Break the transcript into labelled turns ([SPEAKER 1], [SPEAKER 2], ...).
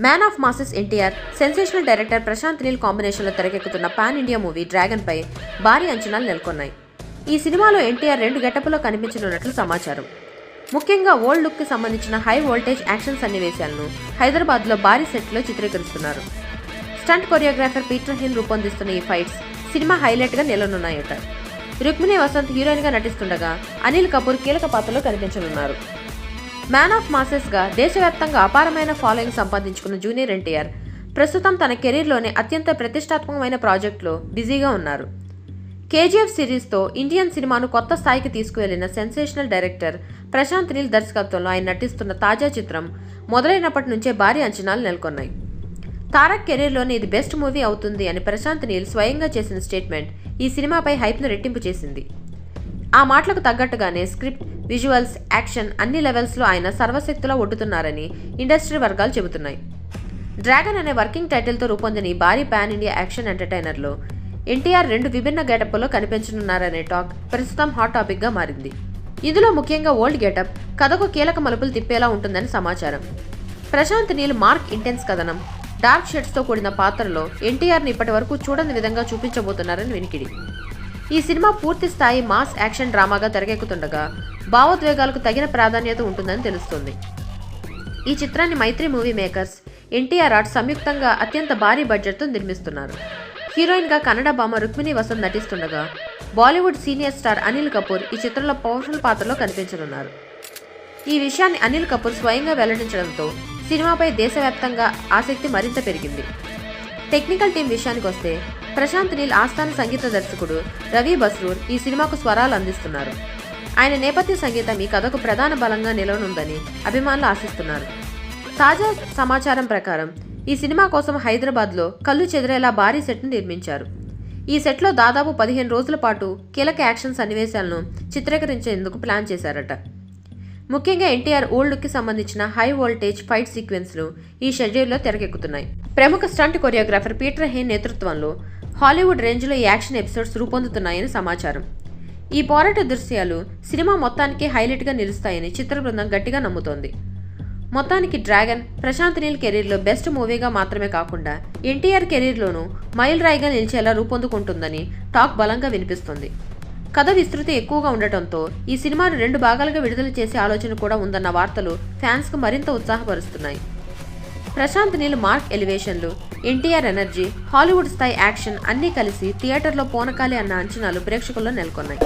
[SPEAKER 1] Man of masses NTR, sensational director Prashanth Neel కాంబినేషన్లో తెరకెక్కుతున్న pan India movie Dragon పై భారీ అంచనాలు నెలకొన్నాయి. ఈ సినిమాలో ఎన్టీఆర్ 2 గెటప్లో కనిపించనున్నట్లు సమాచారం. ముఖ్యంగా ఓల్డ్ లుక్ కి సంబంధించిన హై వోల్టేజ్ యాక్షన్ సన్నివేశాలను హైదరాబాద్లో భారీ సెట్లో చిత్రీకరిస్తున్నారు. స్టంట్ కొరియోగ్రాఫర్ పీటర్ హేన్ రూపొందిస్తున్న ఈ ఫైట్స్ సినిమా హైలైట్గా నిలనున్నాయట. రుక్మిణి వసంత్ హీరోయిన్గా నటిస్తుండగా అనిల్ కపూర్ కీలక పాత్రలో కనిపించనున్నారు. మ్యాన్ ఆఫ్ మాసెస్గా దేశవ్యాప్తంగా అపారమైన ఫాలోయింగ్ సంపాదించుకున్న జూనియర్ ఎన్టీఆర్ ప్రస్తుతం తన కెరీర్లోనే అత్యంత ప్రతిష్టాత్మకమైన ప్రాజెక్టులో బిజీగా ఉన్నారు. కేజీఎఫ్ సిరీస్తో ఇండియన్ సినిమాను కొత్త స్థాయికి తీసుకువెళ్లిన సెన్సేషనల్ డైరెక్టర్ ప్రశాంత్ నీల్ దర్శకత్వంలో ఆయన నటిస్తున్న తాజా చిత్రం మొదలైనప్పటి నుంచే భారీ అంచనాలు నెలకొన్నాయి. తారక్ కెరీర్లోనే ఇది బెస్ట్ మూవీ అవుతుంది అని ప్రశాంత్ నీల్ స్వయంగా చేసిన స్టేట్మెంట్ ఈ సినిమాపై హైప్ను రెట్టింపు చేసింది. ఆ మాటలకు తగ్గట్టుగానే స్క్రిప్ట్, విజువల్స్, యాక్షన్ అన్ని లెవెల్స్లో ఆయన సర్వశక్తులా ఒడ్డుతున్నారని ఇండస్ట్రీ వర్గాలు చెబుతున్నాయి. డ్రాగన్ అనే వర్కింగ్ టైటిల్తో రూపొందిన ఈ భారీ పాన్ ఇండియా యాక్షన్ ఎంటర్టైనర్లో ఎన్టీఆర్ 2 విభిన్న గెటప్లో కనిపించనున్నారనే టాక్ ప్రస్తుతం హాట్ టాపిక్గా మారింది. ఇందులో ముఖ్యంగా ఓల్డ్ గెటప్ కథకు కీలక మలుపులు తిప్పేలా ఉంటుందని సమాచారం. ప్రశాంత్ నీల్ మార్క్ ఇంటెన్స్ కథనం, డార్క్ షేడ్స్తో కూడిన పాత్రలో ఎన్టీఆర్ని ఇప్పటి వరకు చూడని విధంగా చూపించబోతున్నారని వినికిడి. ఈ సినిమా పూర్తి స్థాయి మాస్ యాక్షన్ డ్రామాగా తెరకెక్కుతుండగా భావోద్వేగాలకు తగిన ప్రాధాన్యత ఉంటుందని తెలుస్తోంది. ఈ చిత్రాన్ని మైత్రి మూవీ మేకర్స్, ఎన్టీఆర్ ఆర్ట్ సంయుక్తంగా అత్యంత భారీ బడ్జెట్తో నిర్మిస్తున్నారు. హీరోయిన్గా కన్నడ భామ రుక్మిణి వసంత్ నటిస్తుండగా బాలీవుడ్ సీనియర్ స్టార్ అనిల్ కపూర్ ఈ చిత్రంలో పవర్ఫుల్ పాత్రలో కనిపించనున్నారు. ఈ విషయాన్ని అనిల్ కపూర్ స్వయంగా వెల్లడించడంతో సినిమాపై దేశవ్యాప్తంగా ఆసక్తి మరింత పెరిగింది. టెక్నికల్ టీం విషయానికి వస్తే ప్రశాంత్ నీల్ ఆస్థాన సంగీత దర్శకుడు రవి బస్రూర్ ఈ సినిమాకు స్వరాలు అందిస్తున్నారు. ఆయన నేపథ్య సంగీతం ఈ కథకు ప్రధాన బలంగా నిలవనుందని అభిమానులు ఆశిస్తున్నారు. తాజా సమాచారం ప్రకారం ఈ సినిమా కోసం హైదరాబాద్లో కళ్ళు చెదిరేలా భారీ సెట్ను నిర్మించారు. ఈ సెట్లో దాదాపు 15 రోజుల పాటు కీలక యాక్షన్ సన్నివేశాలను చిత్రీకరించేందుకు ప్లాన్ చేశారట. ముఖ్యంగా ఎన్టీఆర్ ఓల్డ్ లుక్కి సంబంధించిన హై వోల్టేజ్ ఫైట్ సీక్వెన్స్లు ఈ షెడ్యూల్లో తెరకెక్కుతున్నాయి. ప్రముఖ స్టంట్ కొరియోగ్రాఫర్ పీటర్ హేన్ నేతృత్వంలో హాలీవుడ్ రేంజ్లో ఈ యాక్షన్ ఎపిసోడ్స్ రూపొందుతున్నాయని సమాచారం. ఈ పోరాట దృశ్యాలు సినిమా మొత్తానికి హైలైట్గా నిలుస్తాయని చిత్ర బృందం గట్టిగా నమ్ముతోంది. మొత్తానికి డ్రాగన్ ప్రశాంత్ నీల్ కెరీర్లో బెస్ట్ మూవీగా మాత్రమే కాకుండా ఎన్టీఆర్ కెరీర్లోనూ మైల్ రాయిగా నిలిచేలా రూపొందుకుంటుందని టాక్ బలంగా వినిపిస్తుంది. కథ విస్తృతి ఎక్కువగా ఉండటంతో ఈ సినిమాను 2 భాగాలుగా విడుదల చేసే ఆలోచన కూడా ఉందన్న వార్తలు ఫ్యాన్స్కు మరింత ఉత్సాహపరుస్తున్నాయి. ప్రశాంత్ నీల్ మార్క్ ఎలివేషన్లు, ఎన్టీఆర్ ఎనర్జీ, హాలీవుడ్ స్థాయి యాక్షన్ అన్నీ కలిసి థియేటర్లో పోనకాలి అన్న అంచనాలు ప్రేక్షకుల్లో నెలకొన్నాయి.